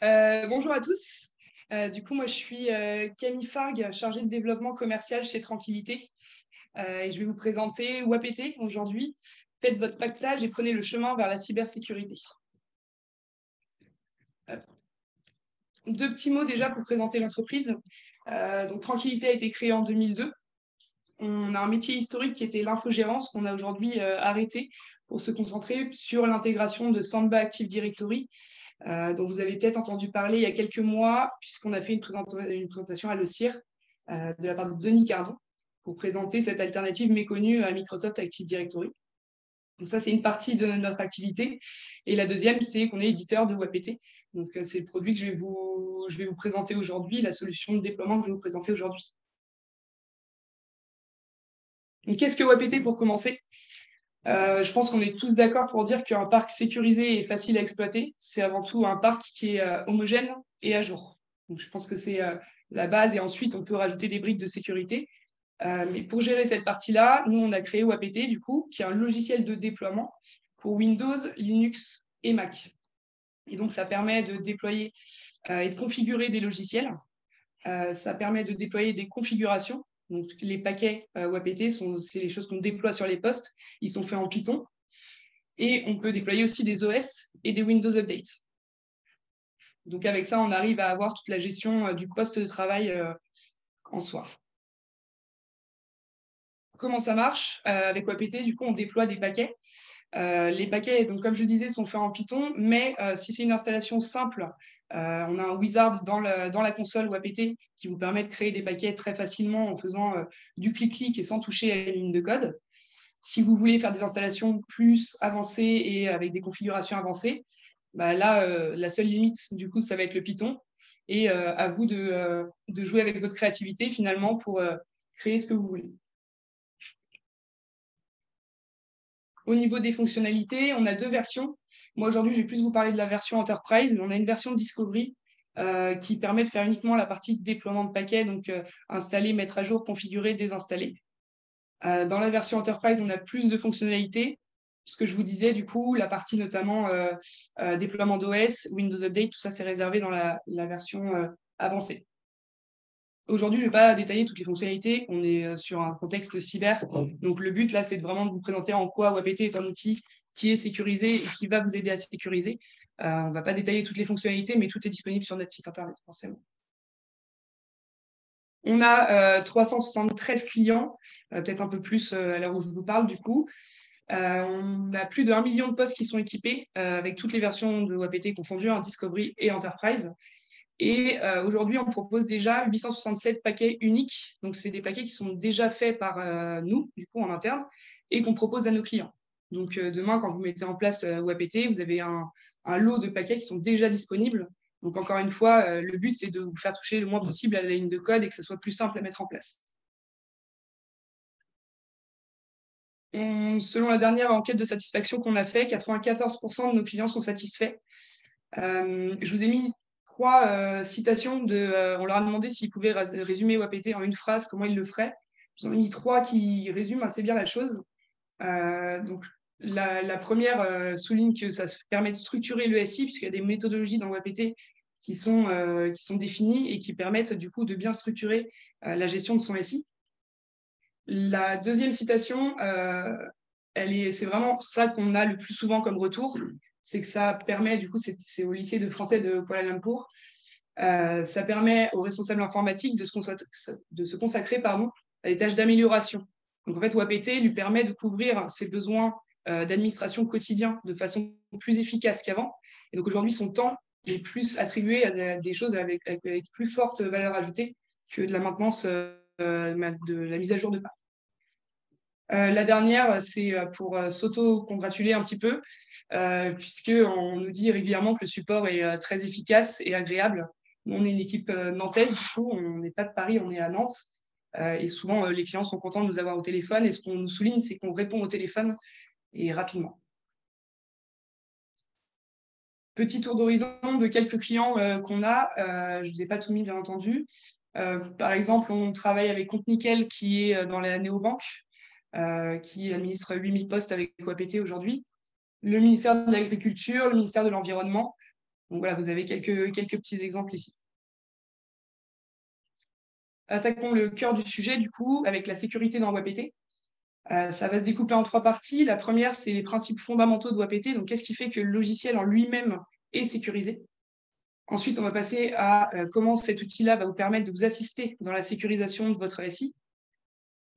Bonjour à tous. Du coup, moi, je suis Camille Fargue, chargée de développement commercial chez Tranquillité. Et je vais vous présenter WAPT aujourd'hui. Faites votre pactage et prenez le chemin vers la cybersécurité. Euh, Deux petits mots déjà pour présenter l'entreprise. Donc, Tranquillité a été créée en 2002. On a un métier historique qui était l'infogérance qu'on a aujourd'hui arrêté pour se concentrer sur l'intégration de Samba Active Directory, dont vous avez peut-être entendu parler il y a quelques mois, puisqu'on a fait une présentation à l'OCIR de la part de Denis Cardon pour présenter cette alternative méconnue à Microsoft Active Directory. Donc ça, c'est une partie de notre activité. Et la deuxième, c'est qu'on est éditeur de WAPT. Donc c'est le produit que je vais vous présenter aujourd'hui, la solution de déploiement que je vais vous présenter aujourd'hui. Donc qu'est-ce que WAPT pour commencer? Je pense qu'on est tous d'accord pour dire qu'un parc sécurisé et facile à exploiter, c'est avant tout un parc qui est homogène et à jour. Donc, je pense que c'est la base et ensuite on peut rajouter des briques de sécurité. Mais pour gérer cette partie-là, nous, on a créé WAPT, du coup, qui est un logiciel de déploiement pour Windows, Linux et Mac. Et donc, ça permet de déployer et de configurer des logiciels. Ça permet de déployer des configurations. Donc, les paquets WAPT, c'est les choses qu'on déploie sur les postes. Ils sont faits en Python. Et on peut déployer aussi des OS et des Windows Updates. Donc, avec ça, on arrive à avoir toute la gestion du poste de travail en soi. Comment ça marche? Avec WAPT, du coup, on déploie des paquets. Les paquets, donc, comme je disais, sont faits en Python, mais si c'est une installation simple, on a un wizard dans la console WAPT qui vous permet de créer des paquets très facilement en faisant du clic-clic et sans toucher à la ligne de code. Si vous voulez faire des installations plus avancées et avec des configurations avancées, bah là, la seule limite, du coup, ça va être le Python. Et à vous de jouer avec votre créativité, finalement, pour créer ce que vous voulez. Au niveau des fonctionnalités, on a deux versions. Moi, aujourd'hui, je vais plus vous parler de la version Enterprise, mais on a une version Discovery qui permet de faire uniquement la partie déploiement de paquets, donc installer, mettre à jour, configurer, désinstaller. Dans la version Enterprise, on a plus de fonctionnalités. Ce que je vous disais, du coup, la partie notamment déploiement d'OS, Windows Update, tout ça, c'est réservé dans la version avancée. Aujourd'hui, je ne vais pas détailler toutes les fonctionnalités. On est sur un contexte cyber. Donc, le but, là, c'est vraiment de vous présenter en quoi WAPT est un outil qui est sécurisé et qui va vous aider à sécuriser. On ne va pas détailler toutes les fonctionnalités, mais tout est disponible sur notre site internet, forcément. On a 373 clients, peut-être un peu plus à l'heure où je vous parle, du coup. On a plus de 1 million de postes qui sont équipés avec toutes les versions de WAPT confondues, Discovery et Enterprise. Et aujourd'hui, on propose déjà 867 paquets uniques. Donc, c'est des paquets qui sont déjà faits par nous, du coup, en interne, et qu'on propose à nos clients. Donc, demain, quand vous mettez en place WAPT, vous avez un lot de paquets qui sont déjà disponibles. Donc, encore une fois, le but, c'est de vous faire toucher le moins possible à la ligne de code et que ce soit plus simple à mettre en place. Selon la dernière enquête de satisfaction qu'on a fait, 94% de nos clients sont satisfaits. Je vous ai mis trois citations on leur a demandé s'ils pouvaient résumer WAPT en une phrase, comment ils le feraient. Je vous en ai mis trois qui résument assez bien la chose. Donc, la première souligne que ça permet de structurer le SI, puisqu'il y a des méthodologies dans WAPT qui sont définies et qui permettent du coup de bien structurer la gestion de son SI. La deuxième citation, c'est vraiment ça qu'on a le plus souvent comme retour, c'est que ça permet, du coup, c'est au lycée de français de Kuala Lumpur, ça permet aux responsables informatiques de se consacrer à des tâches d'amélioration. Donc en fait, WAPT lui permet de couvrir ses besoins d'administration quotidien de façon plus efficace qu'avant. Et donc aujourd'hui, son temps est plus attribué à des choses avec plus forte valeur ajoutée que de la maintenance, de la mise à jour de pas. La dernière, c'est pour s'auto-congratuler un petit peu, puisqu'on nous dit régulièrement que le support est très efficace et agréable. Nous, on est une équipe nantaise, du coup, on n'est pas de Paris, on est à Nantes. Et souvent, les clients sont contents de nous avoir au téléphone. Et ce qu'on nous souligne, c'est qu'on répond au téléphone et rapidement. Petit tour d'horizon de quelques clients qu'on a. Je ne vous ai pas tout mis, bien entendu. Par exemple, on travaille avec Compte Nickel, qui est dans la néobanque, qui administre 8000 postes avec WAPT aujourd'hui. Le ministère de l'Agriculture, le ministère de l'Environnement. Donc voilà, vous avez quelques petits exemples ici. Attaquons le cœur du sujet, du coup, avec la sécurité dans WebAPT. Ça va se découper en 3 parties. La première, c'est les principes fondamentaux de WebAPT. Donc, qu'est-ce qui fait que le logiciel en lui-même est sécurisé? Ensuite, on va passer à comment cet outil-là va vous permettre de vous assister dans la sécurisation de votre SI.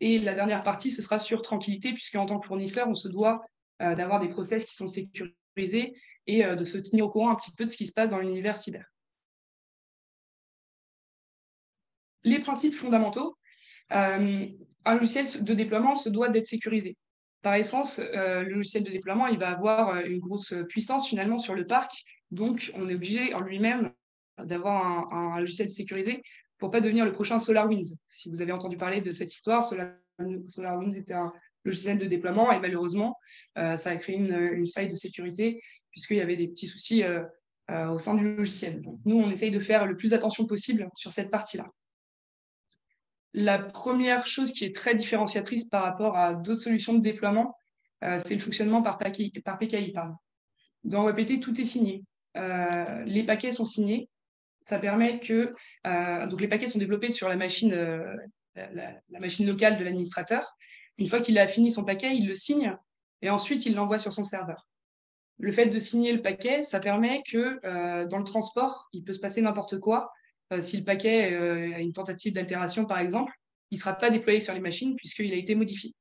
Et la dernière partie, ce sera sur tranquillité, puisqu'en tant que fournisseur, on se doit d'avoir des process qui sont sécurisés et de se tenir au courant un petit peu de ce qui se passe dans l'univers cyber. Les principes fondamentaux, un logiciel de déploiement se doit d'être sécurisé. Par essence, le logiciel de déploiement, il va avoir une grosse puissance finalement sur le parc. Donc, on est obligé en lui-même d'avoir un logiciel sécurisé pour pas devenir le prochain SolarWinds. Si vous avez entendu parler de cette histoire, SolarWinds était un logiciel de déploiement et malheureusement, ça a créé une faille de sécurité puisqu'il y avait des petits soucis au sein du logiciel. Donc, nous, on essaye de faire le plus attention possible sur cette partie-là. La première chose qui est très différenciatrice par rapport à d'autres solutions de déploiement, c'est le fonctionnement par PKI. Pardon. Dans WebAPT, tout est signé. Les paquets sont signés. Ça permet que donc les paquets sont développés sur la machine locale de l'administrateur. Une fois qu'il a fini son paquet, il le signe et ensuite il l'envoie sur son serveur. Le fait de signer le paquet, ça permet que dans le transport, il peut se passer n'importe quoi. Si le paquet a une tentative d'altération, par exemple, il ne sera pas déployé sur les machines puisqu'il a été modifié.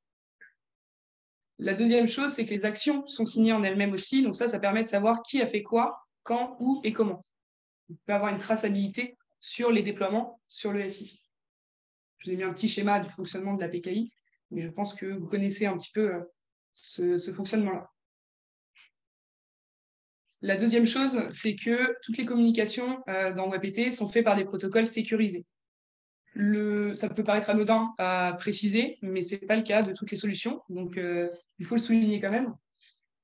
La deuxième chose, c'est que les actions sont signées en elles-mêmes aussi. Donc ça permet de savoir qui a fait quoi, quand, où et comment. On peut avoir une traçabilité sur les déploiements sur le SI. Je vous ai mis un petit schéma du fonctionnement de la PKI, mais je pense que vous connaissez un petit peu ce fonctionnement-là. La deuxième chose, c'est que toutes les communications dans WebAPT sont faites par des protocoles sécurisés. Ça peut paraître anodin à préciser, mais ce n'est pas le cas de toutes les solutions, donc il faut le souligner quand même.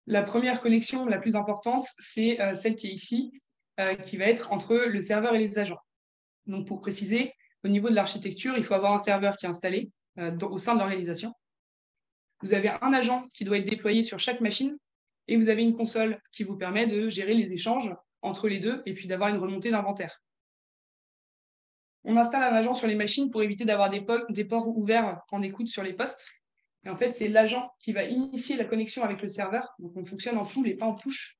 La première connexion la plus importante, c'est celle qui est ici, qui va être entre le serveur et les agents. Donc pour préciser, au niveau de l'architecture, il faut avoir un serveur qui est installé au sein de l'organisation. Vous avez un agent qui doit être déployé sur chaque machine et vous avez une console qui vous permet de gérer les échanges entre les deux et puis d'avoir une remontée d'inventaire. On installe un agent sur les machines pour éviter d'avoir des ports ouverts en écoute sur les postes. Et en fait, c'est l'agent qui va initier la connexion avec le serveur. Donc, on fonctionne en pull et pas en push,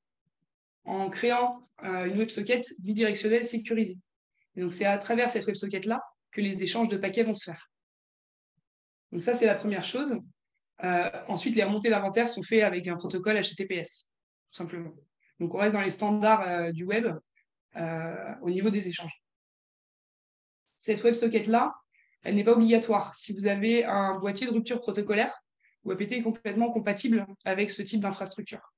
en créant une WebSocket bidirectionnelle sécurisée. Et donc, c'est à travers cette WebSocket-là que les échanges de paquets vont se faire. Donc, ça, c'est la première chose. Ensuite, les remontées d'inventaire sont faites avec un protocole HTTPS, tout simplement. Donc, on reste dans les standards du web au niveau des échanges. Cette WebSocket-là, elle n'est pas obligatoire. Si vous avez un boîtier de rupture protocolaire, WebAPT est complètement compatible avec ce type d'infrastructure.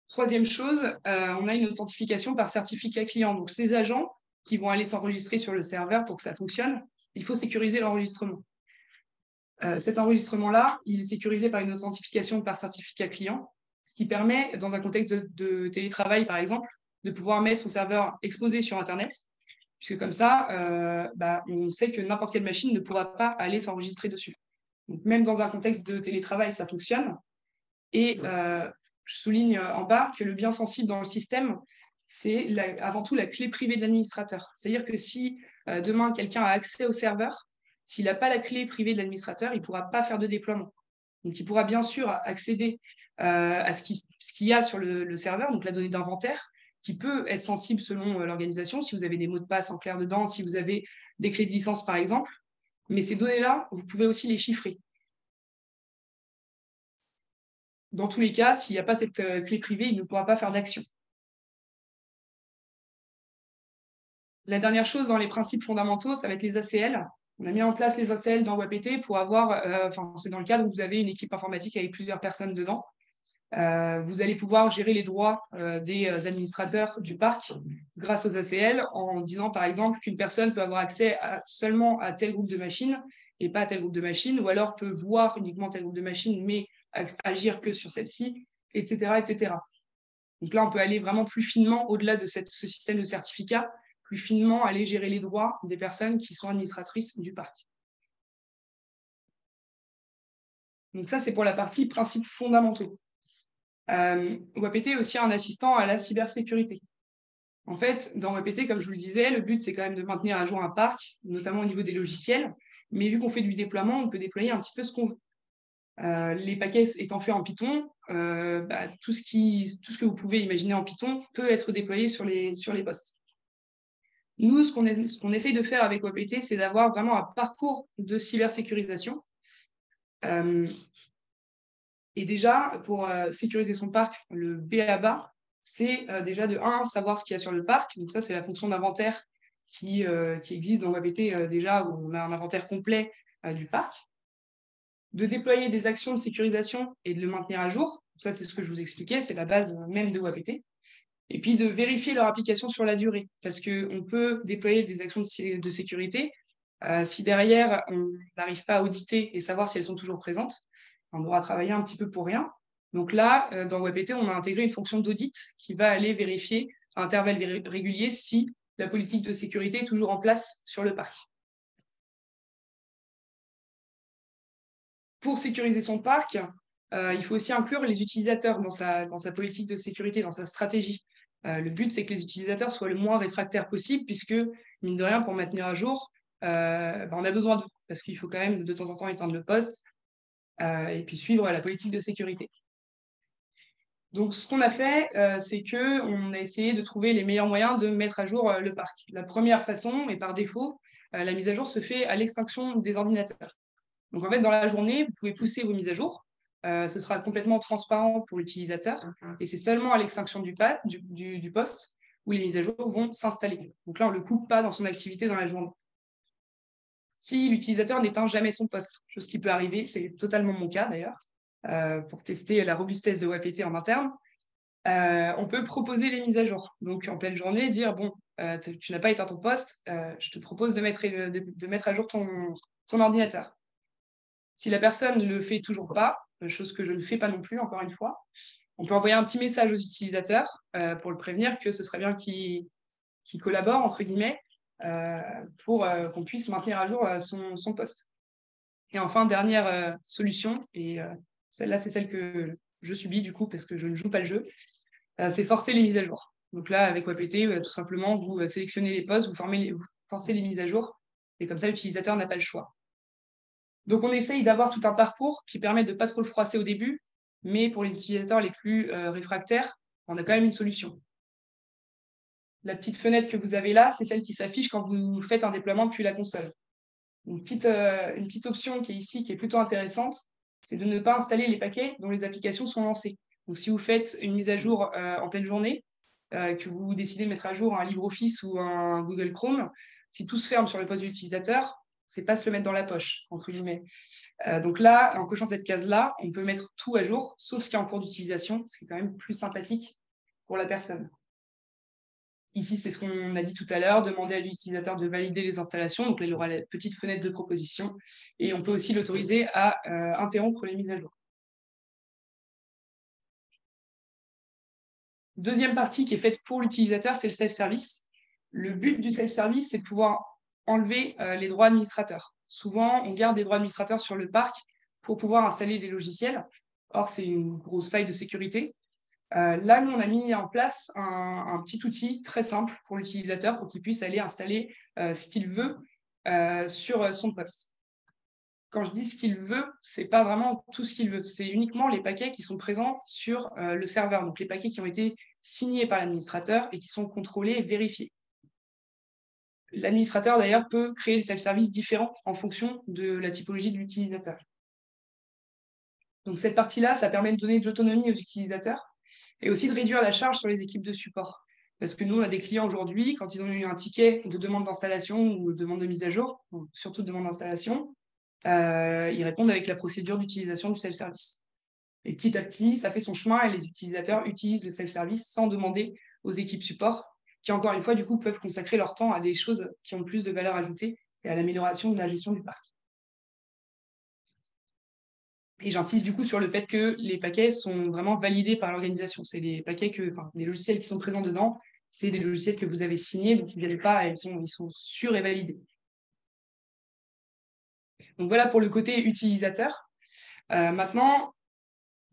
Troisième chose, on a une authentification par certificat client. Donc, ces agents qui vont aller s'enregistrer sur le serveur pour que ça fonctionne, il faut sécuriser l'enregistrement. Cet enregistrement-là, il est sécurisé par une authentification par certificat client, ce qui permet, dans un contexte de télétravail, par exemple, de pouvoir mettre son serveur exposé sur Internet, puisque comme ça, on sait que n'importe quelle machine ne pourra pas aller s'enregistrer dessus. Donc, même dans un contexte de télétravail, ça fonctionne. Et je souligne en bas que le bien sensible dans le système, c'est avant tout la clé privée de l'administrateur. C'est-à-dire que si demain, quelqu'un a accès au serveur, s'il n'a pas la clé privée de l'administrateur, il ne pourra pas faire de déploiement. Donc, il pourra bien sûr accéder à ce qu'il y a sur le serveur, donc la donnée d'inventaire, qui peut être sensible selon l'organisation, si vous avez des mots de passe en clair dedans, si vous avez des clés de licence, par exemple. Mais ces données-là, vous pouvez aussi les chiffrer. Dans tous les cas, s'il n'y a pas cette clé privée, il ne pourra pas faire d'action. La dernière chose dans les principes fondamentaux, ça va être les ACL. On a mis en place les ACL dans WebAPT pour avoir, c'est dans le cadre où vous avez une équipe informatique avec plusieurs personnes dedans. Vous allez pouvoir gérer les droits des administrateurs du parc grâce aux ACL en disant par exemple qu'une personne peut avoir accès seulement à tel groupe de machines et pas à tel groupe de machines, ou alors peut voir uniquement tel groupe de machines mais agir que sur celle-ci, etc., etc. Donc là, on peut aller vraiment plus finement au-delà de ce système de certificat, plus finement aller gérer les droits des personnes qui sont administratrices du parc. Donc ça, c'est pour la partie principes fondamentaux. WebPT est aussi un assistant à la cybersécurité. En fait, dans WebPT, comme je vous le disais, le but, c'est quand même de maintenir à jour un parc, notamment au niveau des logiciels. Mais vu qu'on fait du déploiement, on peut déployer un petit peu ce qu'on veut. Les paquets étant faits en Python, tout ce que vous pouvez imaginer en Python peut être déployé sur les postes. Nous, ce qu'on essaye de faire avec WebPT, c'est d'avoir vraiment un parcours de cybersécurisation. Et déjà, pour sécuriser son parc, le B.A.B.A., c'est déjà de 1, savoir ce qu'il y a sur le parc. Donc ça, c'est la fonction d'inventaire qui existe dans WebPT déjà, où on a un inventaire complet du parc. De déployer des actions de sécurisation et de le maintenir à jour. Ça, c'est ce que je vous expliquais, c'est la base même de WebPT. Et puis de vérifier leur application sur la durée, parce qu'on peut déployer des actions de sécurité. Si derrière, on n'arrive pas à auditer et savoir si elles sont toujours présentes, on devra travailler un petit peu pour rien. Donc là, dans WebPT, on a intégré une fonction d'audit qui va aller vérifier à intervalles réguliers si la politique de sécurité est toujours en place sur le parc. Pour sécuriser son parc, il faut aussi inclure les utilisateurs dans sa politique de sécurité, dans sa stratégie. Le but, c'est que les utilisateurs soient le moins réfractaires possible, puisque, mine de rien, pour maintenir à jour, on a besoin d'eux, parce qu'il faut quand même de temps en temps éteindre le poste et puis suivre la politique de sécurité. Donc, ce qu'on a fait, c'est qu'on a essayé de trouver les meilleurs moyens de mettre à jour le parc. La première façon, et par défaut, la mise à jour se fait à l'extinction des ordinateurs. Donc, en fait, dans la journée, vous pouvez pousser vos mises à jour. Ce sera complètement transparent pour l'utilisateur. Et c'est seulement à l'extinction du poste où les mises à jour vont s'installer. Donc là, on ne le coupe pas dans son activité dans la journée. Si l'utilisateur n'éteint jamais son poste, chose qui peut arriver, c'est totalement mon cas d'ailleurs, pour tester la robustesse de WebPT en interne, on peut proposer les mises à jour. Donc, en pleine journée, dire, bon, tu n'as pas éteint ton poste, je te propose de mettre à jour ton ordinateur. Si la personne ne le fait toujours pas, chose que je ne fais pas non plus, encore une fois, on peut envoyer un petit message aux utilisateurs pour le prévenir que ce serait bien qu'il collabore, entre guillemets, pour qu'on puisse maintenir à jour son poste. Et enfin, dernière solution, et celle-là, c'est celle que je subis du coup, parce que je ne joue pas le jeu, c'est forcer les mises à jour. Donc là, avec WebPT, tout simplement, vous sélectionnez les postes, vous forcez les mises à jour, et comme ça, l'utilisateur n'a pas le choix. Donc, on essaye d'avoir tout un parcours qui permet de ne pas trop le froisser au début, mais pour les utilisateurs les plus réfractaires, on a quand même une solution. La petite fenêtre que vous avez là, c'est celle qui s'affiche quand vous faites un déploiement depuis la console. Une petite option qui est ici, qui est plutôt intéressante, c'est de ne pas installer les paquets dont les applications sont lancées. Donc, si vous faites une mise à jour en pleine journée, que vous décidez de mettre à jour un LibreOffice ou un Google Chrome, si tout se ferme sur le poste de l'utilisateur, c'est pas se le mettre dans la poche, entre guillemets. Donc là, en cochant cette case-là, on peut mettre tout à jour, sauf ce qui est en cours d'utilisation, ce qui est quand même plus sympathique pour la personne. Ici, c'est ce qu'on a dit tout à l'heure, demander à l'utilisateur de valider les installations. Donc là, il aura la petite fenêtre de proposition. Et on peut aussi l'autoriser à interrompre les mises à jour. Deuxième partie qui est faite pour l'utilisateur, c'est le self-service. Le but du self-service, c'est de pouvoir enlever les droits administrateurs. Souvent, on garde des droits administrateurs sur le parc pour pouvoir installer des logiciels. Or, c'est une grosse faille de sécurité. Là, nous, on a mis en place un petit outil très simple pour l'utilisateur pour qu'il puisse aller installer ce qu'il veut sur son poste. Quand je dis ce qu'il veut, c'est pas vraiment tout ce qu'il veut. C'est uniquement les paquets qui sont présents sur le serveur, donc les paquets qui ont été signés par l'administrateur et qui sont contrôlés et vérifiés. L'administrateur, d'ailleurs, peut créer des self-services différents en fonction de la typologie de l'utilisateur. Donc cette partie-là, ça permet de donner de l'autonomie aux utilisateurs et aussi de réduire la charge sur les équipes de support. Parce que nous, on a des clients aujourd'hui, quand ils ont eu un ticket de demande d'installation ou de demande de mise à jour, surtout de demande d'installation, ils répondent avec la procédure d'utilisation du self-service. Et petit à petit, ça fait son chemin et les utilisateurs utilisent le self-service sans demander aux équipes support, qui encore une fois, du coup, peuvent consacrer leur temps à des choses qui ont plus de valeur ajoutée et à l'amélioration de la gestion du parc. Et j'insiste du coup sur le fait que les paquets sont vraiment validés par l'organisation. C'est les paquets les logiciels qui sont présents dedans, c'est des logiciels que vous avez signés, donc ils ne viennent pas, ils sont sûrs et validés. Donc voilà pour le côté utilisateur. Maintenant,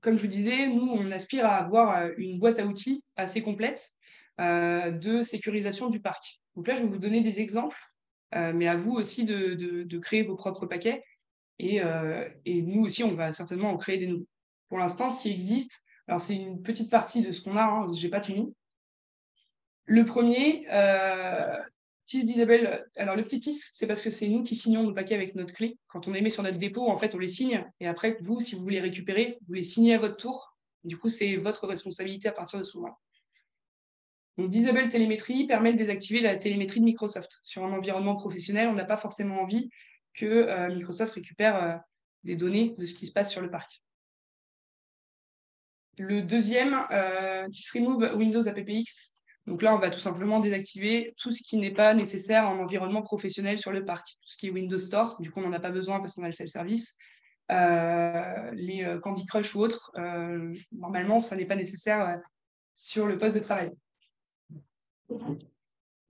comme je vous disais, nous, on aspire à avoir une boîte à outils assez complète de sécurisation du parc. Donc là, je vais vous donner des exemples, mais à vous aussi de créer vos propres paquets. Et nous aussi, on va certainement en créer des nouveaux. Pour l'instant, ce qui existe, alors c'est une petite partie de ce qu'on a, hein, j'ai pas tout mis. Le premier, TIS Disable. Alors le petit TIS, c'est parce que c'est nous qui signons nos paquets avec notre clé. Quand on les met sur notre dépôt, en fait, on les signe. Et après, vous, si vous voulez récupérer, vous les signez à votre tour. Du coup, c'est votre responsabilité à partir de ce moment-là. Donc, Disable Télémétrie permet de désactiver la télémétrie de Microsoft. Sur un environnement professionnel, on n'a pas forcément envie que Microsoft récupère des données de ce qui se passe sur le parc. Le deuxième, Remove Windows AppX. Donc là, on va tout simplement désactiver tout ce qui n'est pas nécessaire en environnement professionnel sur le parc. Tout ce qui est Windows Store, du coup, on n'en a pas besoin parce qu'on a le self-service. Les Candy Crush ou autres, normalement, ça n'est pas nécessaire sur le poste de travail.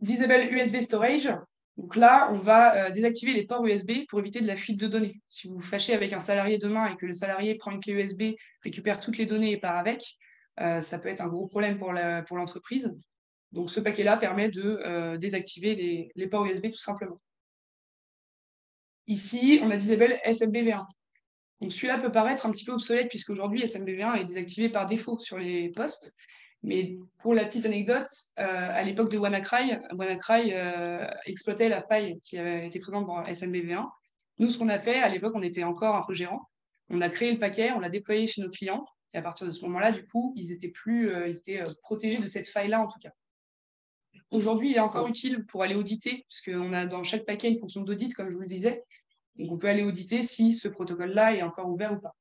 Disable USB Storage. Donc là, on va désactiver les ports USB pour éviter de la fuite de données. Si vous vous fâchez avec un salarié demain et que le salarié prend une clé USB, récupère toutes les données et part avec, ça peut être un gros problème pour l'entreprise. Donc ce paquet-là permet de désactiver les ports USB tout simplement. Ici, on a Disable SMBv1. Donc celui-là peut paraître un petit peu obsolète puisqu'aujourd'hui, SMBv1 est désactivé par défaut sur les postes. Mais pour la petite anecdote, à l'époque de WannaCry exploitait la faille qui avait été présente dans SMBv1. Nous, ce qu'on a fait, à l'époque, on était encore infogérant. On a créé le paquet, on l'a déployé chez nos clients. Et à partir de ce moment-là, du coup, ils étaient protégés de cette faille-là, en tout cas. Aujourd'hui, il est encore utile pour aller auditer, puisqu'on a dans chaque paquet une fonction d'audit, comme je vous le disais. Donc, on peut aller auditer si ce protocole-là est encore ouvert ou pas.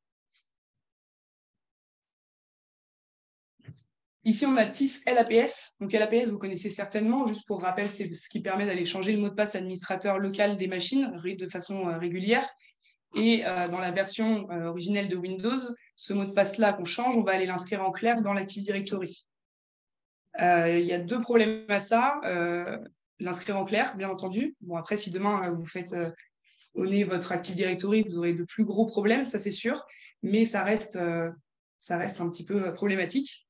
Ici, on a TIS LAPS. Donc, LAPS, vous connaissez certainement. Juste pour rappel, c'est ce qui permet d'aller changer le mot de passe administrateur local des machines de façon régulière. Et dans la version originelle de Windows, ce mot de passe-là qu'on change, on va aller l'inscrire en clair dans l'Active Directory. Il y a deux problèmes à ça. L'inscrire en clair, bien entendu. Bon, après, si demain, vous faites honner votre Active Directory, vous aurez de plus gros problèmes, ça c'est sûr. Mais ça reste un petit peu problématique.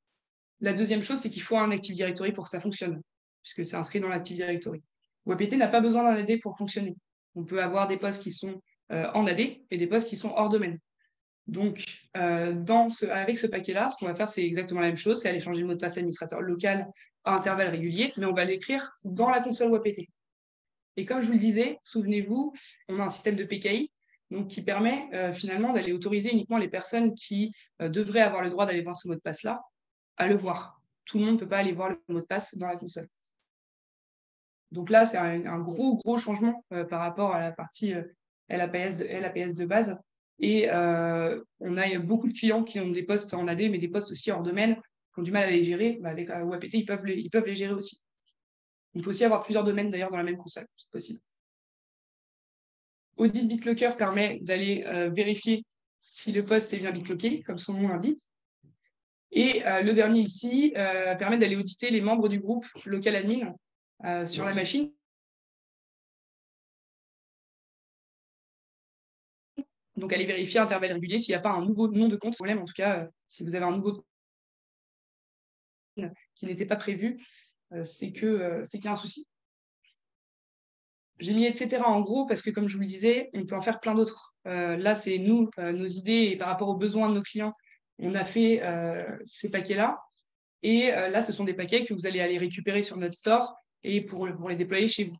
La deuxième chose, c'est qu'il faut un Active Directory pour que ça fonctionne, puisque c'est inscrit dans l'Active Directory. WebPT n'a pas besoin d'un AD pour fonctionner. On peut avoir des postes qui sont en AD et des postes qui sont hors domaine. Donc, avec ce paquet-là, ce qu'on va faire, c'est exactement la même chose, c'est aller changer le mot de passe administrateur local à intervalles réguliers, mais on va l'écrire dans la console WebPT. Et comme je vous le disais, souvenez-vous, on a un système de PKI donc, qui permet finalement d'aller autoriser uniquement les personnes qui devraient avoir le droit d'aller voir ce mot de passe-là à le voir. Tout le monde ne peut pas aller voir le mot de passe dans la console. Donc là, c'est un gros changement par rapport à la partie LAPS de base. Et on a beaucoup de clients qui ont des postes en AD, mais des postes aussi hors domaine, qui ont du mal à les gérer. Bah, avec WebPT, ils peuvent les gérer aussi. On peut aussi avoir plusieurs domaines d'ailleurs dans la même console, c'est possible. Audit BitLocker permet d'aller vérifier si le poste est bien BitLocké, comme son nom l'indique. Et le dernier ici permet d'aller auditer les membres du groupe local admin sur la machine. Donc, aller vérifier à intervalles réguliers s'il n'y a pas un nouveau nom de compte. Problème, en tout cas, si vous avez un nouveau qui n'était pas prévu, c'est qu'il y a un souci. J'ai mis etc. en gros parce que, comme je vous le disais, on peut en faire plein d'autres. Là, c'est nous, nos idées et par rapport aux besoins de nos clients, on a fait ces paquets-là. Et là, ce sont des paquets que vous allez aller récupérer sur notre store et pour les déployer chez vous.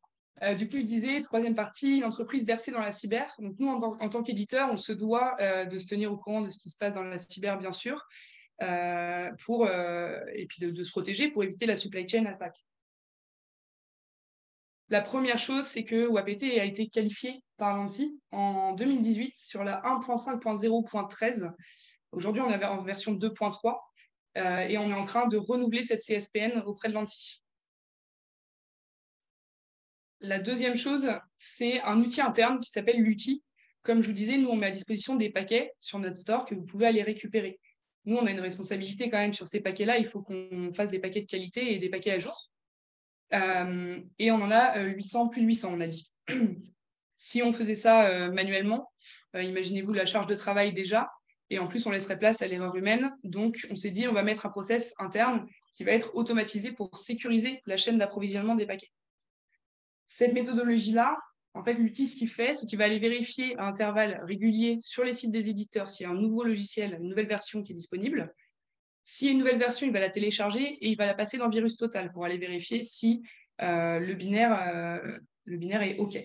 Du coup, je disais, troisième partie, l'entreprise versée dans la cyber. Donc, nous, en tant qu'éditeur, on se doit de se tenir au courant de ce qui se passe dans la cyber, bien sûr, et puis de se protéger pour éviter la supply chain attack. La première chose, c'est que WebPT a été qualifié par l'ANSSI en 2018 sur la 1.5.0.13. Aujourd'hui, on est en version 2.3 et on est en train de renouveler cette CSPN auprès de l'ANSSI. La deuxième chose, c'est un outil interne qui s'appelle l'outil. Comme je vous disais, nous, on met à disposition des paquets sur notre store que vous pouvez aller récupérer. Nous, on a une responsabilité quand même sur ces paquets-là. Il faut qu'on fasse des paquets de qualité et des paquets à jour. Et on en a 800, plus de 800, on a dit. Si on faisait ça manuellement, imaginez-vous la charge de travail déjà. Et en plus, on laisserait place à l'erreur humaine. Donc, on s'est dit, on va mettre un process interne qui va être automatisé pour sécuriser la chaîne d'approvisionnement des paquets. Cette méthodologie-là, en fait, l'outil, ce qu'il fait, c'est qu'il va aller vérifier à intervalles réguliers sur les sites des éditeurs s'il y a un nouveau logiciel, une nouvelle version qui est disponible. S'il y a une nouvelle version, il va la télécharger et il va la passer dans VirusTotal pour aller vérifier si le binaire est OK.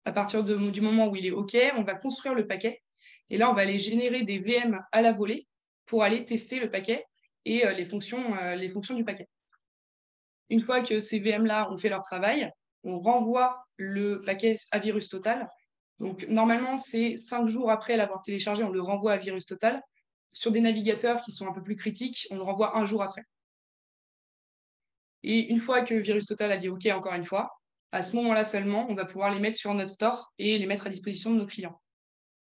À partir du moment où il est OK, on va construire le paquet. Et là, on va aller générer des VM à la volée pour aller tester le paquet et les fonctions du paquet. Une fois que ces VM-là ont fait leur travail, on renvoie le paquet à VirusTotal. Donc, normalement, c'est 5 jours après l'avoir téléchargé, on le renvoie à VirusTotal. Sur des navigateurs qui sont un peu plus critiques, on le renvoie 1 jour après. Et une fois que VirusTotal a dit OK, encore une fois, à ce moment-là seulement, on va pouvoir les mettre sur notre store et les mettre à disposition de nos clients.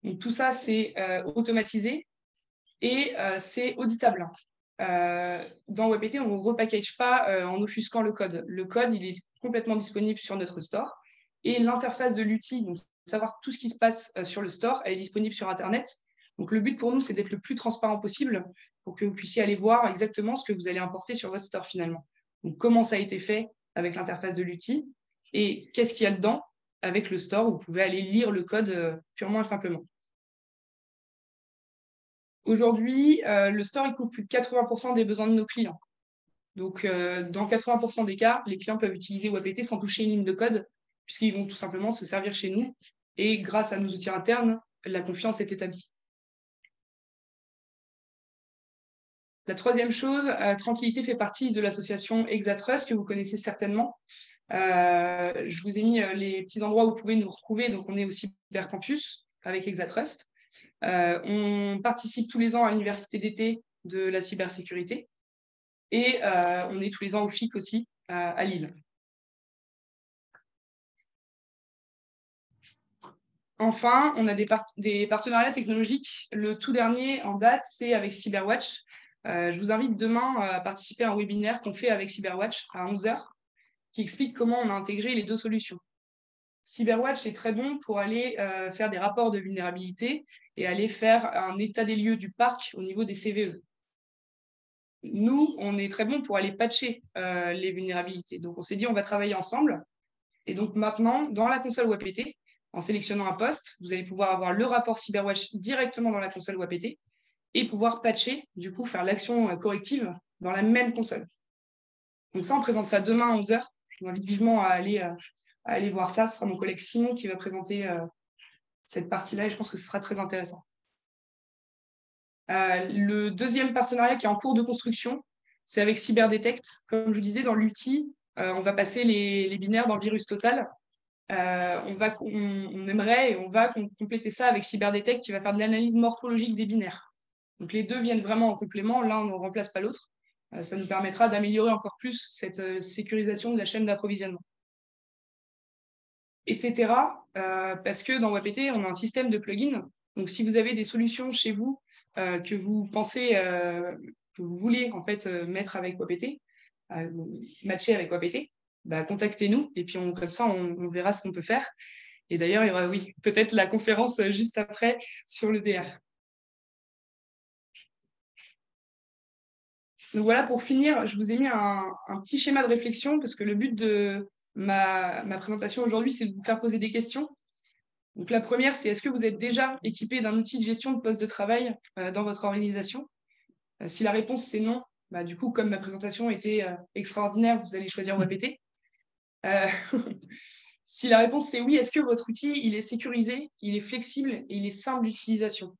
Donc, tout ça, c'est automatisé et c'est auditable. Dans WebPT, on ne repackage pas en offusquant le code. Le code, il est complètement disponible sur notre store. Et l'interface de l'outil, donc savoir tout ce qui se passe sur le store, elle est disponible sur Internet. Donc le but pour nous, c'est d'être le plus transparent possible pour que vous puissiez aller voir exactement ce que vous allez importer sur votre store finalement. Donc comment ça a été fait avec l'interface de l'outil et qu'est-ce qu'il y a dedans avec le store où vous pouvez aller lire le code purement et simplement. Aujourd'hui, le store, il couvre plus de 80% des besoins de nos clients. Donc, dans 80% des cas, les clients peuvent utiliser WebPT sans toucher une ligne de code, puisqu'ils vont tout simplement se servir chez nous. Et grâce à nos outils internes, la confiance est établie. La troisième chose, Tranquillité fait partie de l'association Exatrust, que vous connaissez certainement. Je vous ai mis les petits endroits où vous pouvez nous retrouver. Donc, on est au Cybercampus avec Exatrust. On participe tous les ans à l'université d'été de la cybersécurité. Et on est tous les ans au FIC aussi, à Lille. Enfin, on a des partenariats technologiques. Le tout dernier en date, c'est avec Cyberwatch. Je vous invite demain à participer à un webinaire qu'on fait avec Cyberwatch à 11h, qui explique comment on a intégré les deux solutions. Cyberwatch est très bon pour aller faire des rapports de vulnérabilité et aller faire un état des lieux du parc au niveau des CVE. Nous, on est très bon pour aller patcher les vulnérabilités. Donc, on s'est dit, on va travailler ensemble. Et donc, maintenant, dans la console WebPT, en sélectionnant un poste, vous allez pouvoir avoir le rapport Cyberwatch directement dans la console WebPT et pouvoir patcher, du coup, faire l'action corrective dans la même console. Donc ça, on présente ça demain à 11h. Je vous invite vivement à aller voir ça. Ce sera mon collègue Simon qui va présenter cette partie-là et je pense que ce sera très intéressant. Le deuxième partenariat qui est en cours de construction, c'est avec Cyberdetect. Comme je vous disais, dans l'outil, on va passer les binaires dans VirusTotal. On aimerait et on va compléter ça avec Cyberdetect qui va faire de l'analyse morphologique des binaires. Donc les deux viennent vraiment en complément, l'un ne remplace pas l'autre. Ça nous permettra d'améliorer encore plus cette sécurisation de la chaîne d'approvisionnement. Etc. Parce que dans WebPT, on a un système de plugins. Donc si vous avez des solutions chez vous que vous pensez, que vous voulez en fait mettre avec WebPT, matcher avec WebPT, bah, contactez-nous et puis comme ça, on verra ce qu'on peut faire. Et d'ailleurs, il y aura, oui, peut-être la conférence juste après sur le DR. Donc voilà, pour finir, je vous ai mis un petit schéma de réflexion parce que le but de ma présentation aujourd'hui, c'est de vous faire poser des questions. Donc la première, c'est est-ce que vous êtes déjà équipé d'un outil de gestion de poste de travail dans votre organisation? Si la réponse c'est non, bah, du coup, comme ma présentation était extraordinaire, vous allez choisir WebPT. Si la réponse c'est oui, est-ce que votre outil il est sécurisé, il est flexible et il est simple d'utilisation?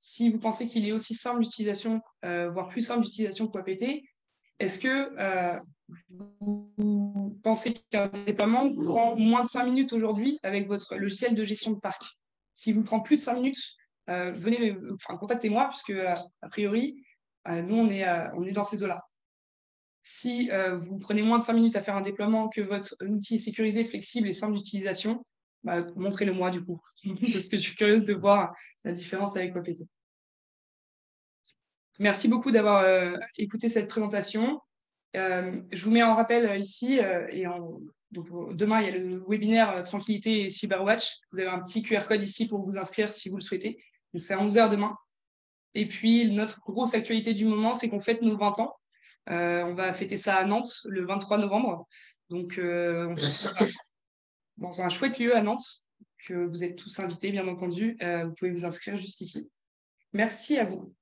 Si vous pensez qu'il est aussi simple d'utilisation, voire plus simple d'utilisation que WebPT, est-ce que vous pensez qu'un déploiement prend moins de 5 minutes aujourd'hui avec votre logiciel de gestion de parc? Si vous prend plus de 5 minutes, contactez-moi, puisque a priori, nous, on est dans ces eaux-là. Si vous prenez moins de 5 minutes à faire un déploiement, que votre outil est sécurisé, flexible et simple d'utilisation, bah, montrez-le moi du coup, parce que je suis curieuse de voir la différence avec WebPT. Merci beaucoup d'avoir écouté cette présentation. Je vous mets en rappel ici, donc, demain, il y a le webinaire Tranquillité et Cyberwatch. Vous avez un petit QR code ici pour vous inscrire si vous le souhaitez. Donc, c'est à 11h demain. Et puis, notre grosse actualité du moment, c'est qu'on fête nos 20 ans. On va fêter ça à Nantes le 23 novembre. Donc, on fait ça dans un chouette lieu à Nantes, que vous êtes tous invités, bien entendu. Vous pouvez vous inscrire juste ici. Merci à vous.